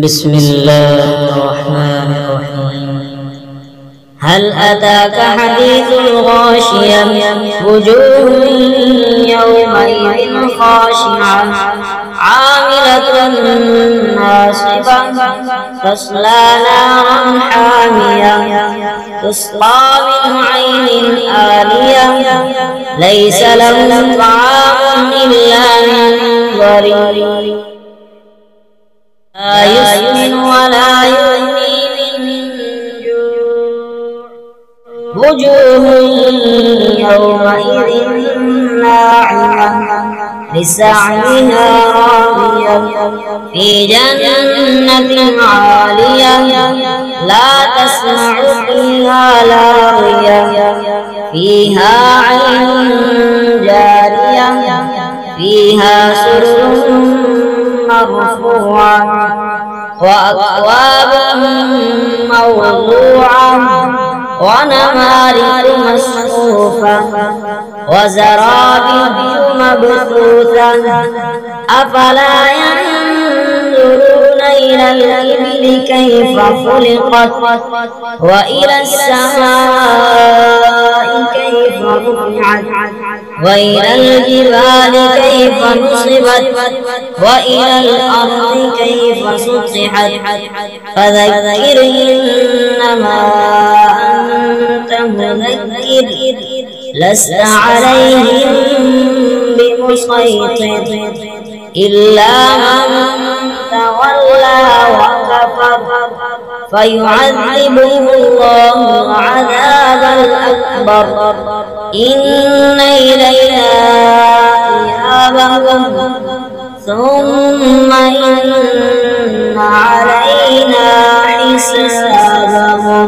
بسم الله الرحمن الرحيم. هل أتاك حديث الغاشية؟ وجوه يومئذ خاشعة عاملة ناصبة تصلى نارا حامية تسقى من عين آنية ليس لهم طعام إلا من ضريع لا يسمن ولا يغني من جوع وجوه يومئذ ناعمة لسعيها راضية في جنة عالية لا تسمع فيها لاغية فيها عين جارية فيها سرر مرفوعة وأكواب موضوعة ونمارق مصفوفة وزرابي مبثوثة أفلا ينظرون إلى الإبل كيف خلقت وإلى السماء كيف رفعت وإلى الجبال كيف نصبت وإلى الأرض كيف سطحت فذكر إنما أنت مذكر لست عليهم بمسيطر إلا من تولى وكفر فيعذبه الله العذاب الأكبر إن إلينا إيابهم ثم إن علينا حسابهم.